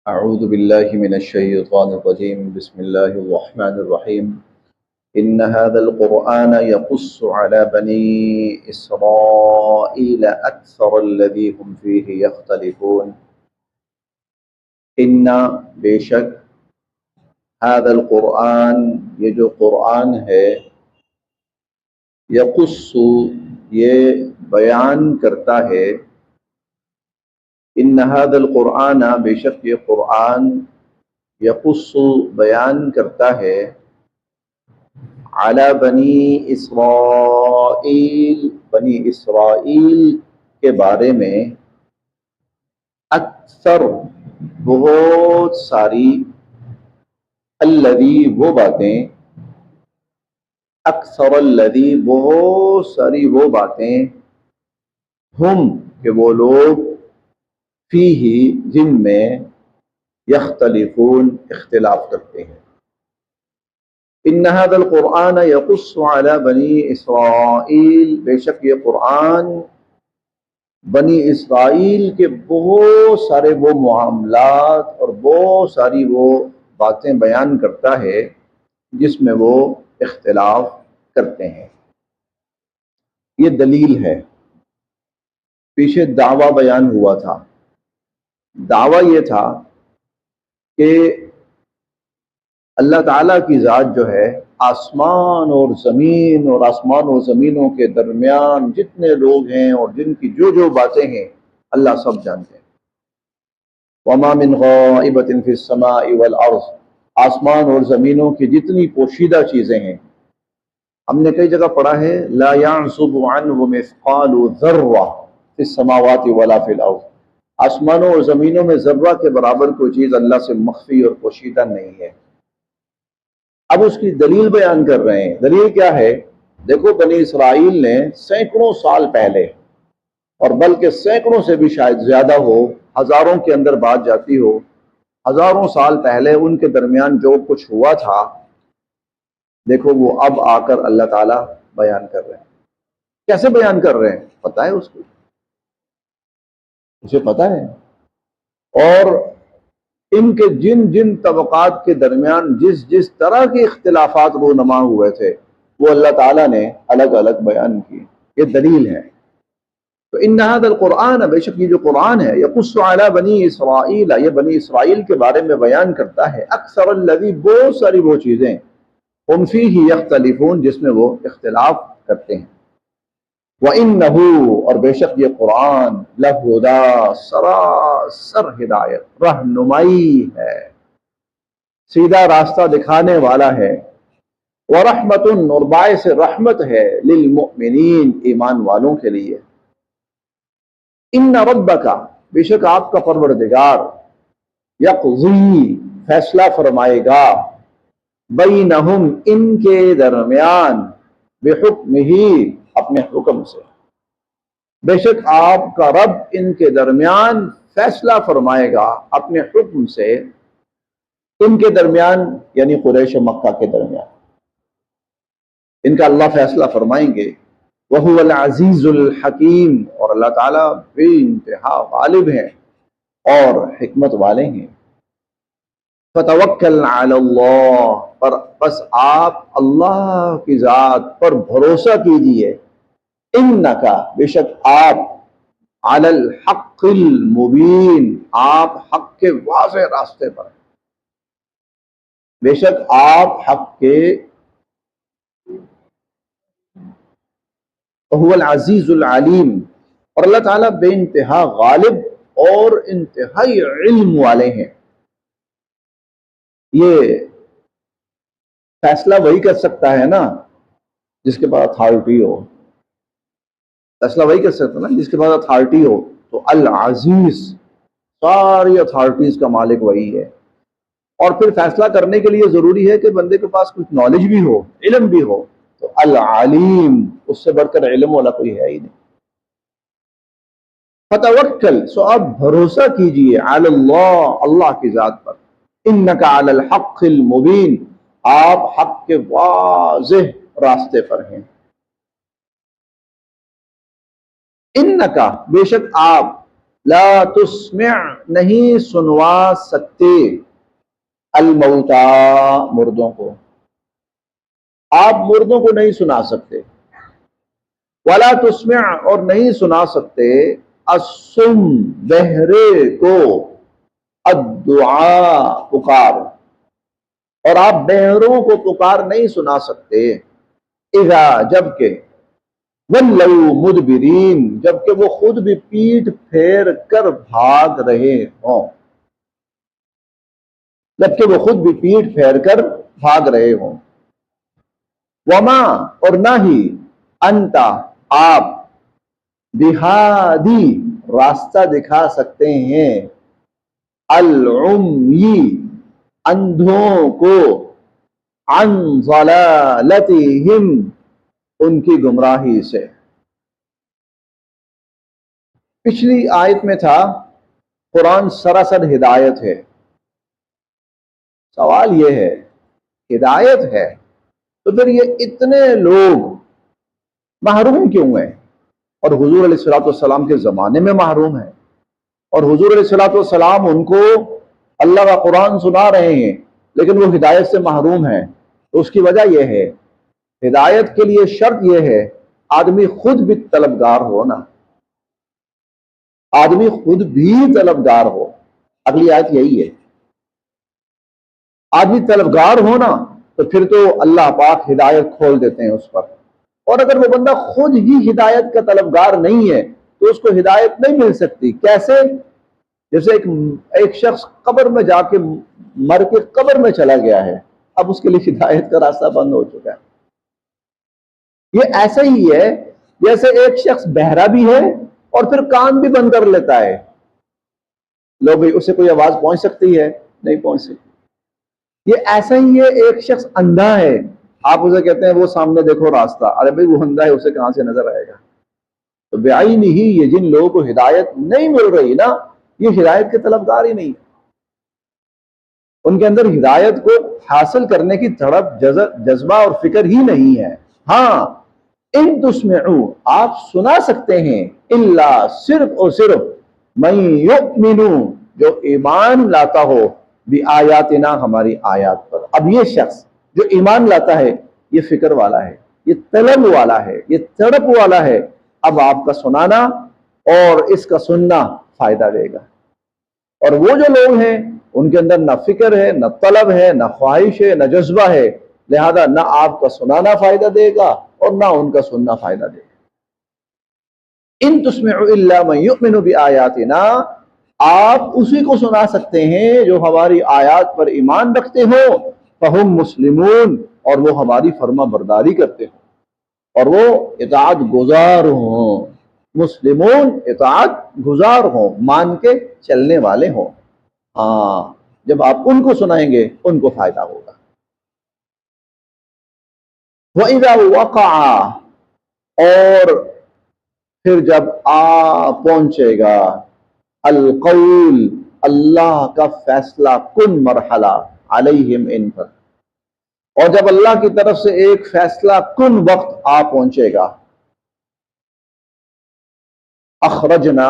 أعوذ بالله من الشيطان الرجيم بسم الله الرحمن الرحيم إن هذا القرآن يقص على بني إسرائيل أكثر الذي هم فيه يختلفون إن بشك هذا القرآن یہ جو قرآن ہے یقص یہ بیان کرتا ہے ان هذا القرآن بے شک یہ قرآن یقص بیان کرتا ہے علی بنی اسرائیل کے بارے میں اکثر بہت ساری الذی وہ باتیں اکثر الذی بہت ساری وہ باتیں ہم کہ وہ لوگ فیہ جن میں یختلفون اختلاف کرتے ہیں ان هذا القرآن یقص علی بنی اسرائیل بے شک یہ قرآن بنی اسرائیل کے بہت سارے وہ معاملات اور بہت ساری وہ باتیں بیان کرتا ہے جس میں وہ اختلاف کرتے ہیں۔ یہ دلیل ہے۔ پیچھے دعویٰ بیان ہوا تھا، دعویٰ یہ تھا کہ اللہ تعالیٰ کی ذات جو ہے آسمان اور زمین اور آسمان و زمینوں کے درمیان جتنے لوگ ہیں اور جن کی جو جو باتیں ہیں اللہ سب جانتے ہیں۔ وَمَا مِنْ غَائِبَةٍ فِي السَّمَاءِ وَالْأَرْضِ آسمان اور زمینوں کی جتنی پوشیدہ چیزیں ہیں، ہم نے کئی جگہ پڑھا ہے لا يعزب عنه مثقال ذرہ فی السماوات ولا فی الارض، آسمانوں اور زمینوں میں ذرہ کے برابر کوئی چیز اللہ سے مخفی اور پوشیدہ نہیں ہے۔ اب اس کی دلیل بیان کر رہے ہیں۔ دلیل کیا ہے؟ دیکھو بنی اسرائیل نے سینکڑوں سال پہلے، اور بلکہ سینکڑوں سے بھی شاید زیادہ ہو، ہزاروں کے اندر بات جاتی ہو، ہزاروں سال پہلے ان کے درمیان جو کچھ ہوا تھا، دیکھو وہ اب آ کر اللہ تعالیٰ بیان کر رہے ہیں۔ کیسے بیان کر رہے ہیں؟ پتہ ہے اس کو، اسے پتہ ہے۔ اور ان کے جن جن طبقات کے درمیان جس جس طرح کے اختلافات رونما ہوئے تھے وہ اللہ تعالیٰ نے الگ الگ بیان کیے۔ یہ دلیل ہے۔ تو ان ھذا القرآن بے شک یہ جو قرآن ہے یقص علی بنی اسرائیل یہ بنی اسرائیل کے بارے میں بیان کرتا ہے اکثر الذی بہت ساری وہ چیزیں ہم فیہ یختلفون جس میں وہ اختلاف کرتے ہیں۔ وَإِنَّهُ اور بے شک یہ قرآن لَہُدیٰ سراسر ہدایت رہنمائی ہے، سیدھا راستہ دکھانے والا ہے، وَرَحْمَةٌ اور باعث رحمت ہے لِلْمُؤْمِنِينَ ایمان والوں کے لیے۔ إِنَّ رَبَّكَ بے شک آپ کا پروردگار یقضی فیصلہ فرمائے گا بینہم ان کے درمیان بحکمہ اپنے حکم سے، بے شک آپ کا رب ان کے درمیان فیصلہ فرمائے گا اپنے حکم سے، ان کے درمیان یعنی قریش مکہ کے درمیان ان کا اللہ فیصلہ فرمائیں گے۔ وَهُوَ الْعَزِيزُ الْحَكِيمُ اور اللہ تعالیٰ بے انتہا غالب ہیں اور حکمت والے ہیں۔ فَتَوَكَّلْ عَلَى اللَّهِ پر بس آپ اللہ کی ذات پر بھروسہ کیجئے، اِنَّكَ بے شک آپ عَلَى الْحَقِّ الْمُبِينِ آپ حق کے واضح راستے پر ہیں، بے شک آپ حق کے وَهُوَ الْعَزِيزُ الْعَلِيمُ اور اللہ تعالیٰ بے انتہا غالب اور انتہائی علم والے ہیں۔ یہ فیصلہ وہی کر سکتا ہے نا جس کے پاس اتھارٹی ہو، فیصلہ وہی کر سکتا ہے نا جس کے پاس اتھارٹی ہو۔ تو العزیز ساری اتھارٹیز کا مالک وہی ہے، اور پھر فیصلہ کرنے کے لیے ضروری ہے کہ بندے کے پاس کچھ نالج بھی ہو، علم بھی ہو۔ تو العلیم اس سے بڑھ کر علم والا کوئی ہے ہی نہیں۔ فتوکل سو آپ بھروسہ کیجئے علی اللہ اللہ کی ذات پر، انک علی الحق المبین آپ حق کے واضح راستے پر ہیں۔ انکا بے شک آپ لا تسمع نہیں سنوا سکتے الموتا مردوں کو، آپ مردوں کو نہیں سنا سکتے، ولا تسمع اور نہیں سنا سکتے الصم بہرے کو الدعاء پکار، اور آپ بہروں کو پکار نہیں سنا سکتے، اذا جبکہ ولوا مدبرین جبکہ وہ خود بھی پیٹ پھیر کر بھاگ رہے ہوں، جبکہ وہ خود بھی پیٹ پھیر کر بھاگ رہے ہوں، وما اور نہ ہی انتا آپ بہادی راستہ دکھا سکتے ہیں العمی اندھوں کو عن ضلالتہم ان کی گمراہی سے۔ پچھلی آیت میں تھا قرآن سراسر ہدایت ہے، سوال یہ ہے ہدایت ہے تو پھر یہ اتنے لوگ محروم کیوں ہیں؟ اور حضور علیہ الصلوۃ والسلام کے زمانے میں محروم ہیں، اور حضور علیہ الصلوۃ والسلام ان کو اللہ کا قرآن سنا رہے ہیں لیکن وہ ہدایت سے محروم ہیں۔ تو اس کی وجہ یہ ہے، ہدایت کے لیے شرط یہ ہے آدمی خود بھی طلبگار ہو نا، آدمی خود بھی طلبگار ہو۔ اگلی آیت یہی ہے، آدمی طلبگار ہو نا تو پھر تو اللہ پاک ہدایت کھول دیتے ہیں اس پر، اور اگر وہ بندہ خود ہی ہدایت کا طلبگار نہیں ہے تو اس کو ہدایت نہیں مل سکتی۔ کیسے؟ جیسے ایک شخص قبر میں جا کے مر کے قبر میں چلا گیا ہے، اب اس کے لیے ہدایت کا راستہ بند ہو چکا ہے۔ یہ ایسا ہی ہے جیسے ایک شخص بہرا بھی ہے اور پھر کان بھی بند کر لیتا ہے، لو بھائی اسے کوئی آواز پہنچ سکتی ہے؟ نہیں پہنچ سکتی۔ یہ ایسا ہی ہے، ایک شخص اندھا ہے، آپ اسے کہتے ہیں وہ سامنے دیکھو راستہ، ارے بھائی وہ اندھا ہے اسے کہاں سے نظر آئے گا؟ تو بعین ہی یہ جن لوگوں کو ہدایت نہیں مل رہی نا، یہ ہدایت کے طلبگار ہی نہیں، ان کے اندر ہدایت کو حاصل کرنے کی طرف جذبہ اور فکر ہی نہیں ہے۔ ہاں ان تسمعوا آپ سنا سکتے ہیں، الا صرف اور صرف من یؤمن جو ایمان لاتا ہو بآیاتنا ہماری آیات پر۔ اب یہ شخص جو ایمان لاتا ہے یہ فکر والا ہے، یہ طلب والا ہے، یہ تڑپ والا ہے، اب آپ کا سنانا اور اس کا سننا فائدہ دے گا۔ اور وہ جو لوگ ہیں ان کے اندر نہ فکر ہے، نہ طلب ہے، نہ خواہش ہے، نہ جذبہ ہے، لہذا نہ آپ کا سنانا فائدہ دے گا اور نہ ان کا سننا فائدہ دے گا۔ ان تسمعوا الا من یؤمن بآیاتنا آپ اسی کو سنا سکتے ہیں جو ہماری آیات پر ایمان رکھتے ہو، فہم مسلمون اور وہ ہماری فرما برداری کرتے ہوں اور وہ اطاعت گزار ہوں، مسلمون اطاعت گزار ہوں، مان کے چلنے والے ہوں۔ ہاں جب آپ ان کو سنائیں گے ان کو فائدہ ہوگا۔ وَإِذَا وَقَعَ اور پھر جب پہنچے گا القول اللہ کا فیصلہ کن مرحلہ علیہم ان پر، اور جب اللہ کی طرف سے ایک فیصلہ کن وقت پہنچے گا، اخرجنا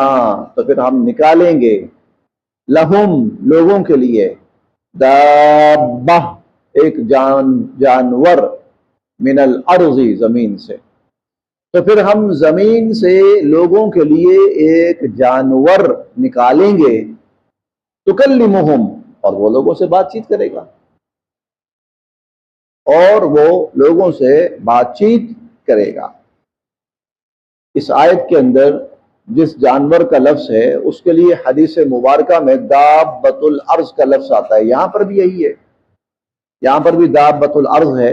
تو پھر ہم نکالیں گے لہم لوگوں کے لیے دابہ ایک جانور من الارض زمین سے، تو پھر ہم زمین سے لوگوں کے لیے ایک جانور نکالیں گے، تکلمہم اور وہ لوگوں سے بات چیت کرے گا، اور وہ لوگوں سے بات چیت کرے گا۔ اس آیت کے اندر جس جانور کا لفظ ہے اس کے لیے حدیث مبارکہ میں دابۃ الارض کا لفظ آتا ہے، یہاں پر بھی یہی ہے، یہاں پر بھی دابۃ الارض ہے۔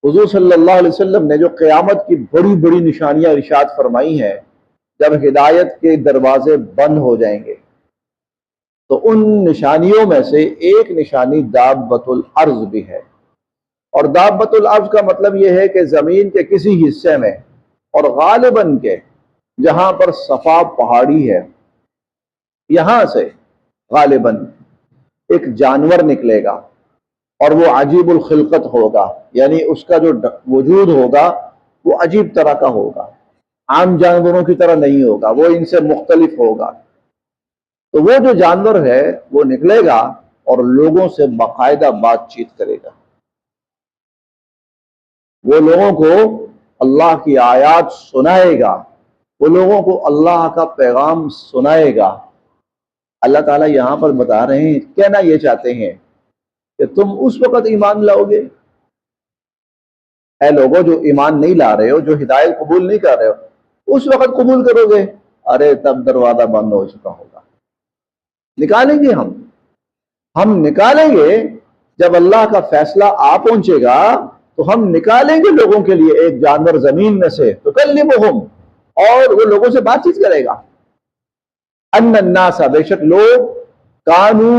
حضور صلی اللہ علیہ وسلم نے جو قیامت کی بڑی بڑی نشانیاں ارشاد فرمائی ہیں، جب ہدایت کے دروازے بند ہو جائیں گے تو ان نشانیوں میں سے ایک نشانی دابۃ الارض بھی ہے، اور دابۃ الارض کا مطلب یہ ہے کہ زمین کے کسی حصے میں، اور غالباً کے جہاں پر صفا پہاڑی ہے، یہاں سے غالباً ایک جانور نکلے گا اور وہ عجیب الخلقت ہوگا، یعنی اس کا جو وجود ہوگا وہ عجیب طرح کا ہوگا، عام جانوروں کی طرح نہیں ہوگا، وہ ان سے مختلف ہوگا۔ تو وہ جو جانور ہے وہ نکلے گا اور لوگوں سے باقاعدہ بات چیت کرے گا، وہ لوگوں کو اللہ کی آیات سنائے گا، وہ لوگوں کو اللہ کا پیغام سنائے گا۔ اللہ تعالیٰ یہاں پر بتا رہے ہیں، کہنا یہ چاہتے ہیں کہ تم اس وقت ایمان لاؤ گے، اے لوگوں جو ایمان نہیں لا رہے ہو، جو ہدایت قبول نہیں کر رہے ہو، اس وقت قبول کرو گے؟ ارے تب دروازہ بند ہو چکا ہوگا۔ نکالیں گے ہم نکالیں گے جب اللہ کا فیصلہ آ پہنچے گا، تو ہم نکالیں گے لوگوں کے لیے ایک جانور زمین میں سے، تو کلمہم، اور وہ لوگوں سے بات چیت کرے گا۔ ان الناس، بے شک لوگ، کانو،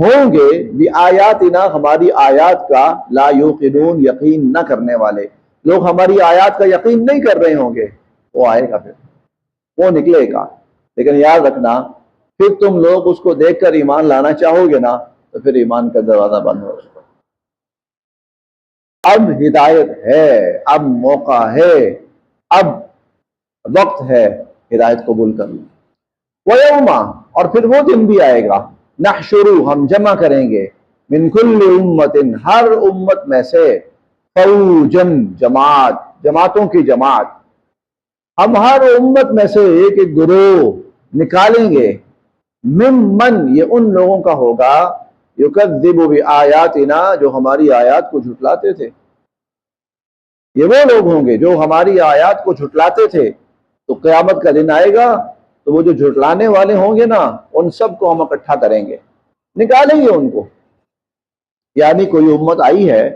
ہوں گے، بآیاتنا، ہماری آیات کا، لا یوقنون، یقین نہ کرنے والے، لوگ ہماری آیات کا یقین نہیں کر رہے ہوں گے۔ وہ آئے گا، پھر وہ نکلے گا، لیکن یاد رکھنا پھر تم لوگ اس کو دیکھ کر ایمان لانا چاہو گے نا، تو پھر ایمان کا دروازہ بند ہو جائے گا۔ اب ہدایت ہے، اب موقع ہے، اب وقت ہے ہدایت قبول کرنا۔ وَيَوْمَ، اور پھر وہ دن بھی آئے گا، نحشر، ہم جمع کریں گے، من کل امت، ہر امت میں سے، فوجن، جماعت، جماعتوں کی جماعت، ہم ہر امت میں سے ایک ایک گروہ نکالیں گے، ممن، یہ ان لوگوں کا ہوگا، یکذب بآیاتنا، جو ہماری آیات کو جھٹلاتے تھے۔ یہ وہ لوگ ہوں گے جو ہماری آیات کو جھٹلاتے تھے۔ تو قیامت کا دن آئے گا تو وہ جو جھٹلانے والے ہوں گے نا، ان سب کو ہم اکٹھا کریں گے، نکالیں گے ان کو۔ یعنی کوئی امت آئی ہے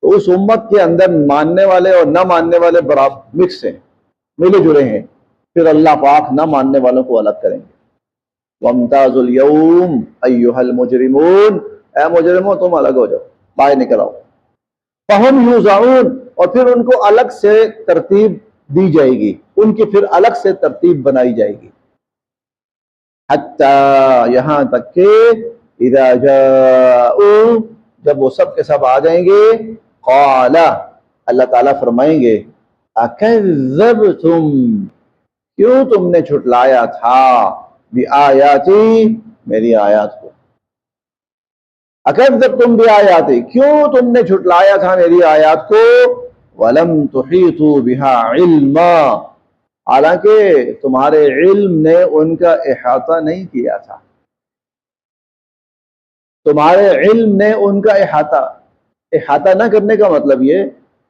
تو اس امت کے اندر ماننے والے اور نہ ماننے والے برابر مکس ہیں، ملے جڑے ہیں، پھر اللہ پاک نہ ماننے والوں کو الگ کریں گے۔ وَامْتَازُوا الْيَوْمَ أَيُّهَا الْمُجْرِمُونَ، اے مجرموں تم الگ ہو جاؤ، باہر نکل آؤ۔ فَهُمْ يُوزَعُونَ، اور پھر ان کو الگ سے ترتیب دی جائے گی، ان کی پھر الگ سے ترتیب بنائی جائے گی، حتیٰ، یہاں تک کہ، اذا جاءوا، جب وہ سب کے سب آ جائیں گے، قال، اللہ تعالیٰ فرمائیں گے، اکذبتم، کیوں تم نے جھٹلایا تھا، بآیاتی، میری آیات کو، اکذبتم بآیاتی، کیوں تم نے جھٹلایا تھا میری آیات کو، ولم تحیطوا بها علما، حالانکہ تمہارے علم نے ان کا احاطہ نہیں کیا تھا، تمہارے علم نے ان کا احاطہ نہ کرنے کا مطلب یہ،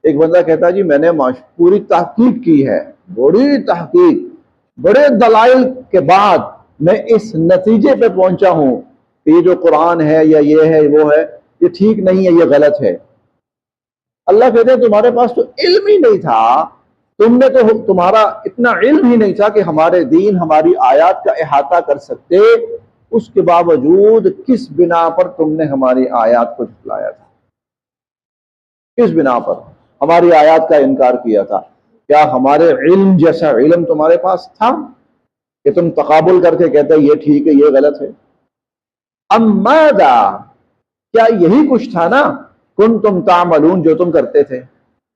ایک بندہ کہتا جی میں نے پوری تحقیق کی ہے، بڑی تحقیق، بڑے دلائل کے بعد میں اس نتیجے پہ پہنچا ہوں کہ یہ جو قرآن ہے یا یہ ہے وہ ہے، یہ ٹھیک نہیں ہے، یہ غلط ہے۔ اللہ کہتے ہیں تمہارے پاس تو علم ہی نہیں تھا، تمہارا اتنا علم ہی نہیں تھا کہ ہمارے دین، ہماری آیات کا احاطہ کر سکتے، اس کے باوجود کس بنا پر تم نے ہماری آیات کو جھٹلایا تھا، کس بنا پر ہماری آیات کا انکار کیا تھا؟ کیا ہمارے علم جیسا علم تمہارے پاس تھا کہ تم تقابل کر کے کہتے یہ ٹھیک ہے یہ غلط ہے؟ ام ماذا، کیا یہی کچھ تھا نا، کنتم تعملون، جو تم کرتے تھے،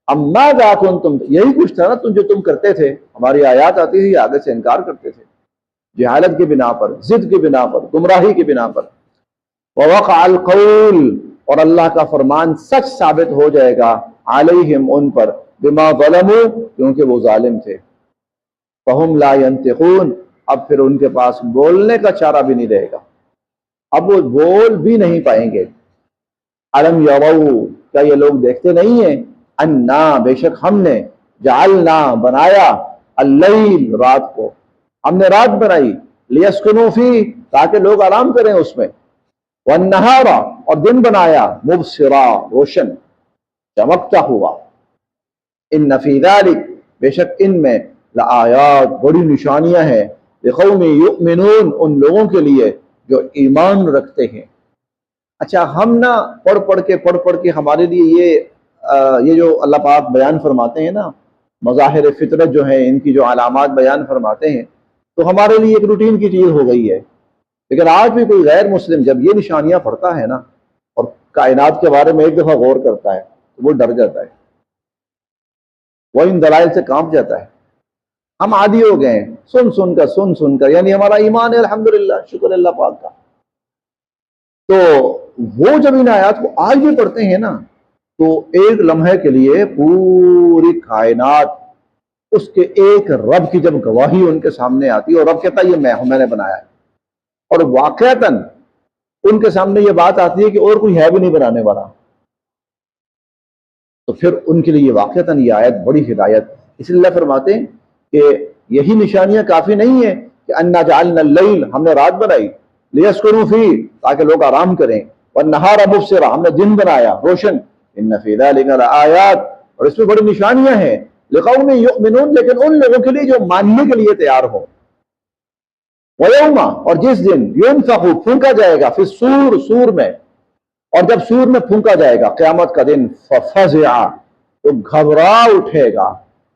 ام ماذا کنتم، یہی کچھ تھا نا جو تم کرتے تھے، ہماری آیات آتی تھی آگے سے انکار کرتے تھے، جہالت کی بنا پر، ضد کی بنا پر، گمراہی کی بنا پر۔ ووقع القول، اور اللہ کا فرمان سچ ثابت ہو جائے گا، علیہم، ان پر، بما ظلموا، کیونکہ وہ ظالم تھے، فہم لا ینطقون، اب پھر ان کے پاس بولنے کا چارہ بھی نہیں رہے گا، اب وہ بول بھی نہیں پائیں گے۔ الم یروا، کیا یہ لوگ دیکھتے نہیں ہیں، انا، بے شک ہم نے، جعلنا، بنایا، اللیل، رات کو، ہم نے رات بنائی، لیسکنوا فیہ، تاکہ لوگ آرام کریں اس میں، والنہار، اور دن بنایا، مبصرا، روشن، چمکتا ہوا، ان فی ذلک، بے شک ان میں، لآیات، بڑی نشانیاں ہیں، لقوم یؤمنون، ان لوگوں کے لیے جو ایمان رکھتے ہیں۔ اچھا ہم نا پڑھ پڑھ کے ہمارے لیے یہ جو اللہ پاک بیان فرماتے ہیں نا، مظاہر فطرت جو ہیں، ان کی جو علامات بیان فرماتے ہیں، تو ہمارے لیے ایک روٹین کی چیز ہو گئی ہے، لیکن آج بھی کوئی غیر مسلم جب یہ نشانیاں پڑھتا ہے نا اور کائنات کے بارے میں ایک دفعہ غور کرتا ہے تو وہ ڈر جاتا ہے، وہ ان دلائل سے کانپ جاتا ہے۔ ہم عادی ہو گئے ہیں سن سن کر، یعنی ہمارا ایمان ہے الحمدللہ، شکر اللہ پاک کا۔ تو وہ جب ان آیات کو آج بھی پڑھتے ہیں نا تو ایک لمحے کے لیے پوری کائنات اس کے ایک رب کی جب گواہی ان کے سامنے آتی ہے اور رب کہتا ہے یہ میں نے بنایا ہے، اور واقعتاً ان کے سامنے یہ بات آتی ہے کہ اور کوئی ہے بھی نہیں بنانے والا، تو پھر ان کے لیے یہ واقعتاً یہ آیت بڑی ہدایت۔ اس لیے اللہ فرماتے ہیں کہ یہی نشانیاں کافی نہیں ہیں کہ انا جعلنا اللیل، ہم نے رات بنائی، لیسکنوا فیہ، تاکہ لوگ آرام کریں، والنہار مبصرا، ہم نے دن بنایا روشن، ان فی ذلک لآیات، اور اس میں بڑی نشانیاں ہیں، لقوم یؤمنون، لیکن ان لوگوں کے لیے جو ماننے کے لیے تیار ہو۔ ویوم، اور جس دن ینفخ، پھونکا جائے گا، فی الصور، سور میں، اور جب سور میں پھونکا جائے گا قیامت کا دن، ففزع، تو گھبرا اٹھے گا،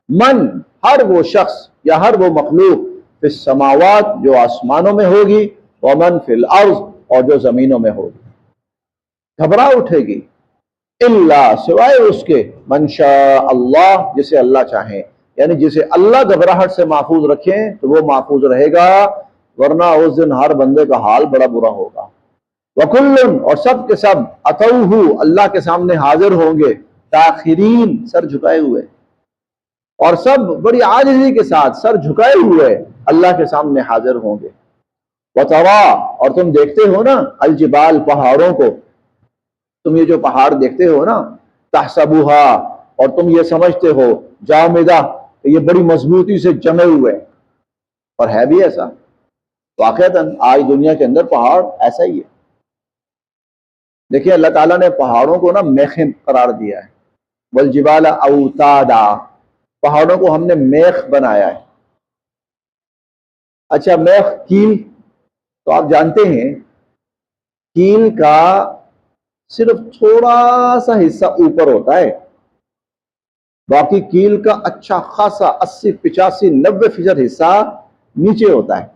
من، ہر وہ شخص یا ہر وہ مخلوق، فی السماوات، جو آسمانوں میں ہوگی، ومن فی الارض، اور جو زمینوں میں ہوگی، گھبرا اٹھے گی، الا، سوائے اس کے، من شاء اللہ، جسے اللہ چاہیں، یعنی جسے اللہ گھبراہٹ سے محفوظ رکھیں تو وہ محفوظ رہے گا، ورنہ اس دن ہر بندے کا حال بڑا برا ہوگا۔ وَكُلٌّ، اور سب کے سب، اتوہ، اللہ کے سامنے حاضر ہوں گے، تاخرین، سر جھکائے ہوئے، اور سب بڑی عاجزی کے ساتھ سر جھکائے ہوئے اللہ کے سامنے حاضر ہوں گے۔ وَتَرَا، اور تم دیکھتے ہو نا، الجبال، پہاڑوں کو، تم یہ جو پہاڑ دیکھتے ہو نا، تحسبوها، اور تم یہ سمجھتے ہو، جامدہ، کہ یہ بڑی مضبوطی سے جمے ہوئے، اور ہے بھی ایسا، واقعتاً آج دنیا کے اندر پہاڑ ایسا ہی ہے۔ دیکھیں اللہ تعالیٰ نے پہاڑوں کو نا میخیں قرار دیا ہے، والجبال اوتادا، پہاڑوں کو ہم نے میخ بنایا ہے۔ اچھا، میخ، کیل، تو آپ جانتے ہیں کیل کا صرف تھوڑا سا حصہ اوپر ہوتا ہے، باقی کیل کا اچھا خاصا 80، 85، 90% حصہ نیچے ہوتا ہے۔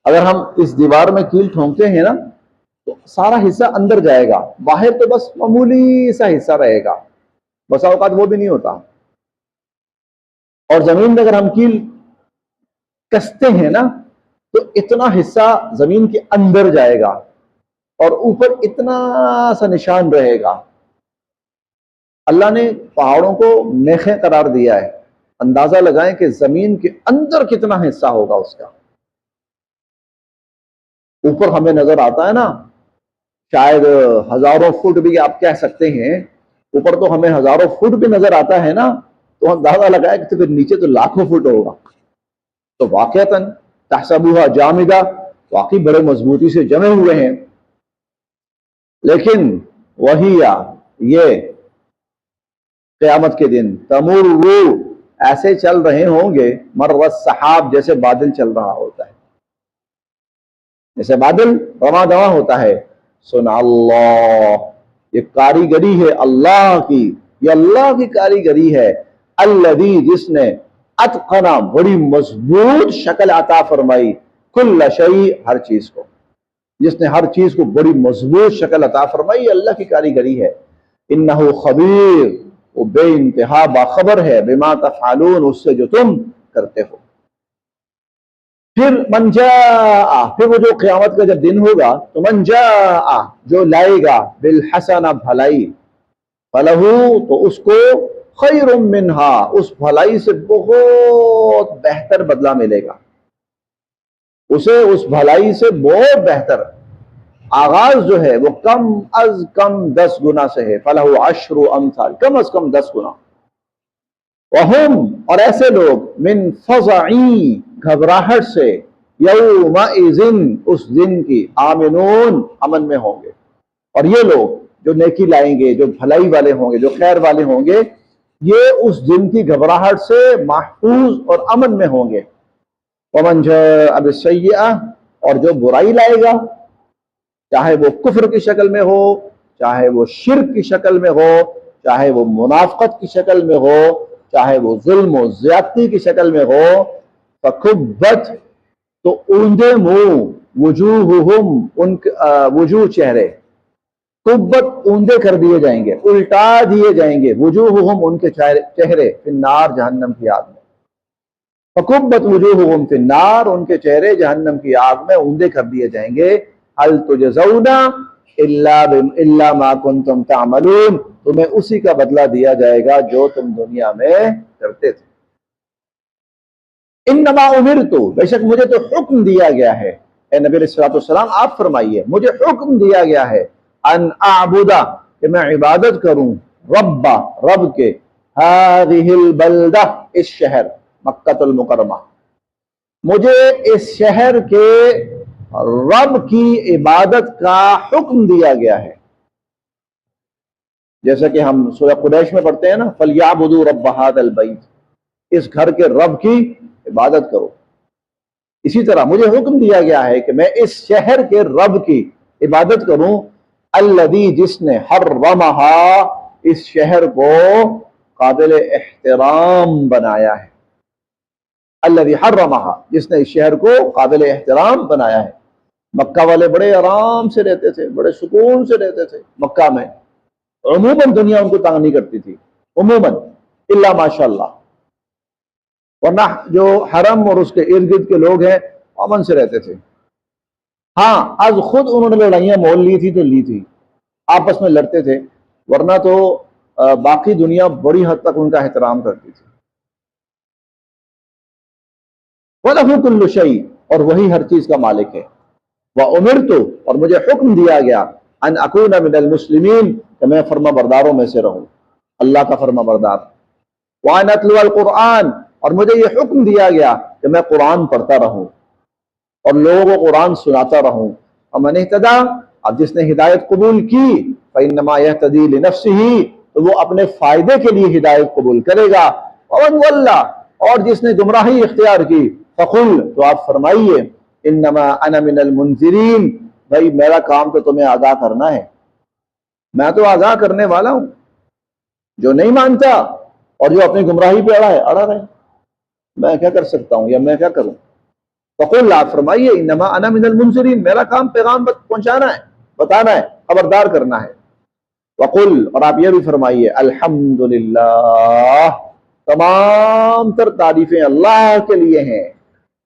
اگر ہم اس دیوار میں کیل ٹھونکتے ہیں نا تو سارا حصہ اندر جائے گا، باہر تو بس معمولی سا حصہ رہے گا، بسا اوقات وہ بھی نہیں ہوتا۔ اور زمین میں اگر ہم کیل کستے ہیں نا تو اتنا حصہ زمین کے اندر جائے گا اور اوپر اتنا سا نشان رہے گا۔ اللہ نے پہاڑوں کو میخیں قرار دیا ہے، اندازہ لگائیں کہ زمین کے اندر کتنا حصہ ہوگا اس کا۔ اوپر ہمیں نظر آتا ہے نا شاید ہزاروں فٹ بھی آپ کہہ سکتے ہیں، اوپر تو ہمیں ہزاروں فٹ بھی نظر آتا ہے نا، تو اندازہ لگائے کہ پھر نیچے تو لاکھوں فٹ ہوگا۔ تو واقعتاً تحسبوها جامدہ، واقعی بڑے مضبوطی سے جمے ہوئے ہیں، لیکن وہی یہ قیامت کے دن، تمر، ایسے چل رہے ہوں گے، مر السحاب، جیسے بادل چل رہا ہوتا ہے، جیسے بادل رواں دواں ہوتا ہے۔ سنا اللہ، یہ کاریگری ہے اللہ کی، یہ اللہ کی کاریگری ہے، الذی، جس نے، اتقنا، بڑی مضبوط شکل عطا فرمائی، کل شیء، ہر چیز کو، جس نے ہر چیز کو بڑی مضبوط شکل عطا فرمائی، اللہ کی کاریگری ہے۔ انہ خبیر، وہ بے انتہا باخبر ہے، بما تفعلون، اس سے جو تم کرتے ہو۔ پھر من جاء، پھر وہ جو قیامت کا جب دن ہوگا تو من جاء، جو لائے گا، بالحسنہ، بھلائی، فلہ، تو اس کو، خیر منہا، اس بھلائی سے بہت بہتر بدلہ ملے گا، اسے اس بھلائی سے بہت بہتر۔ آغاز جو ہے وہ کم از کم 10 گنا سے ہے، فلہ عشر امثال، کم از کم 10 گنا۔ وہم، اور ایسے لوگ، من فزعی، گھبراہٹ سے، یومئذ، اس دن کی، آمنون، امن میں ہوں گے۔ اور یہ لوگ جو نیکی لائیں گے، جو بھلائی والے ہوں گے، جو خیر والے ہوں گے، یہ اس دن کی گھبراہٹ سے محفوظ اور امن میں ہوں گے۔ ومن جاء بالسیئہ، اور جو برائی لائے گا، چاہے وہ کفر کی شکل میں ہو، چاہے وہ شرک کی شکل میں ہو، چاہے وہ منافقت کی شکل میں ہو، چاہے وہ ظلم و زیادتی کی شکل میں ہو، فکبت، تو اوندے منہ، وجوہہم، ان وجوہ، چہرے، قبت اوندے کر دیے جائیں گے، الٹا دیے جائیں گے، وجوہہم ان کے چہرے فی النار جہنم کی آگ میں، فکبت وجوہہم فی النار ان کے چہرے جہنم کی آگ میں اوندے کر دیے جائیں گے، هل تجزون الا ما کنتم تعملون، تمہیں اسی کا بدلہ دیا جائے گا جو تم دنیا میں کرتے تھے۔ انما امرت، بے شک مجھے تو حکم دیا گیا ہے، اے نبی علیہ الصلوۃ والسلام آپ فرمائیے مجھے حکم دیا گیا ہے، ان اعبد کہ میں عبادت کروں، رب کے، هذه البلدہ اس شہر مکہ المکرمہ، مجھے اس شہر کے رب کی عبادت کا حکم دیا گیا ہے، جیسا کہ ہم سورہ قریش میں پڑھتے ہیں نا، فَلْيَعْبُدُوا رَبَّ هَذَا الْبَيْتِ، اس گھر کے رب کی عبادت کرو۔ اسی طرح مجھے حکم دیا گیا ہے کہ میں اس شہر کے رب کی عبادت کروں، الذی جس نے حرمہا اس شہر کو قابل احترام بنایا ہے، الذی حرمہا جس نے اس شہر کو قابل احترام بنایا ہے۔ مکہ والے بڑے آرام سے رہتے تھے، بڑے سکون سے رہتے تھے مکہ میں، عموماً دنیا ان کو تنگ نہیں کرتی تھی، عموماً الا ماشاء اللہ، ورنہ جو حرم اور اس کے ارد گرد کے لوگ ہیں امن سے رہتے تھے۔ ہاں از خود انہوں نے لڑائیاں مول لی تھی تو لی تھی، آپس میں لڑتے تھے، ورنہ تو باقی دنیا بڑی حد تک ان کا احترام کرتی تھی۔ وَلَهُ كُلُّ شَيْءٍ اور وہی ہر چیز کا مالک ہے، وَأُمِرْتُ اور مجھے حکم دیا گیا، ان اکون من المسلمین کہ میں فرما برداروں میں سے رہوں، اللہ کا فرما بردار، وَأَنْ أَتْلُوَ الْقُرْآنَ اور مجھے یہ حکم دیا گیا کہ میں قرآن پڑھتا رہوں اور لوگوں کو قرآن سناتا رہوں، وَمَنِ اهْتَدَىٰ اب جس نے ہدایت قبول کی، فَإِنَّمَا يَهْتَدِي لِنَفْسِهِ تو وہ اپنے فائدے کے لیے ہدایت قبول کرے گا، وَمَنْ ضَلَّ اور جس نے گمراہی اختیار کی، فَقُلْ تو آپ فرمائیے، انما انا من المنذرین بھائی میرا کام تو تمہیں آگاہ کرنا ہے، میں تو آگاہ کرنے والا ہوں، جو نہیں مانتا اور جو اپنی گمراہی پہ اڑا رہے میں کیا کر سکتا ہوں یا میں کیا کروں؟ فقل آپ فرمائیے انما انا من المنذرین میرا کام پیغام پہنچانا ہے، بتانا ہے، خبردار کرنا ہے۔ وقل اور آپ یہ بھی فرمائیے الحمدللہ تمام تر تعریفیں اللہ کے لیے ہیں،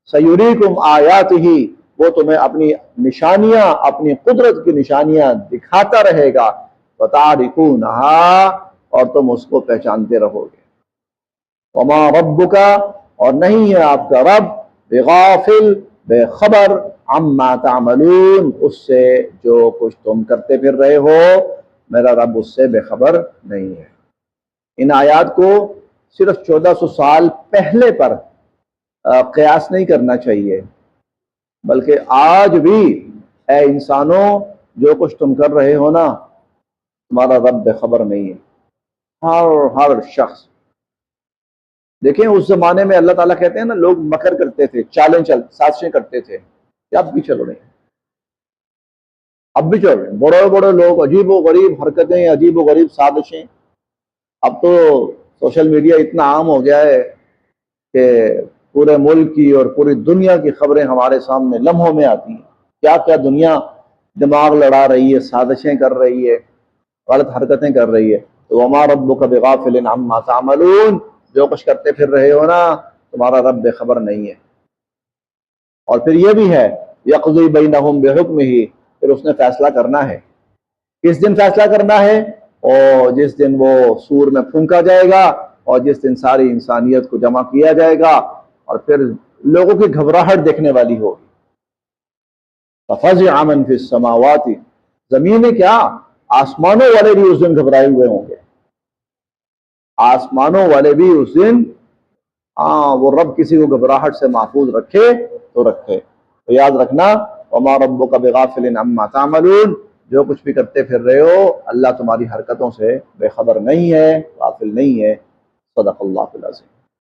سیریکم آیاتہ وہ تمہیں اپنی نشانیاں، اپنی قدرت کی نشانیاں دکھاتا رہے گا، وتعرفونہا اور تم اس کو پہچانتے رہو گے، وما ربک اور نہیں ہے آپ کا رب بغافل بے خبر عما تعملون اس سے جو کچھ تم کرتے پھر رہے ہو، میرا رب اس سے بے خبر نہیں ہے۔ ان آیات کو صرف 1400 سال پہلے پر قیاس نہیں کرنا چاہیے، بلکہ آج بھی اے انسانوں جو کچھ تم کر رہے ہو نا، تمہارا رب بے خبر نہیں ہے، ہر شخص۔ دیکھیں اس زمانے میں اللہ تعالیٰ کہتے ہیں نا لوگ مکر کرتے تھے، چالیں سازشیں کرتے تھے، کہ اب بھی چل رہے ہیں، اب بھی چل رہے ہیں، بڑے بڑے لوگ عجیب و غریب حرکتیں، عجیب و غریب سازشیں۔ اب تو سوشل میڈیا اتنا عام ہو گیا ہے کہ پورے ملک کی اور پوری دنیا کی خبریں ہمارے سامنے لمحوں میں آتی ہیں، کیا کیا دنیا دماغ لڑا رہی ہے، سازشیں کر رہی ہے، غلط حرکتیں کر رہی ہے۔ تو وما ربک بغافل عما تعملون جو کچھ کرتے پھر رہے ہو نا، تمہارا رب بے خبر نہیں ہے۔ اور پھر یہ بھی ہے یقضی بینہم بحکمہ پھر اس نے فیصلہ کرنا ہے، کس دن فیصلہ کرنا ہے؟ اور جس دن وہ سور میں پھونکا جائے گا اور جس دن ساری انسانیت کو جمع کیا جائے گا اور پھر لوگوں کی گھبراہٹ دیکھنے والی ہوگی۔ فَفَزِعَ مَن فِي السَّمَاوَاتِ زمینیں کیا آسمانوں والے بھی اس دن گھبرائے ہوئے ہوں گے، آسمانوں والے بھی اس دن، وہ رب کسی کو گھبراہٹ سے محفوظ رکھے تو رکھے۔ تو یاد رکھنا وَمَا رَبُّكَ بِغَافِلٍ عَمَّا تَعْمَلُونَ جو کچھ بھی کرتے پھر رہے ہو اللہ تمہاری حرکتوں سے بے خبر نہیں ہے، غافل نہیں ہے۔ صدق اللہ العظیم۔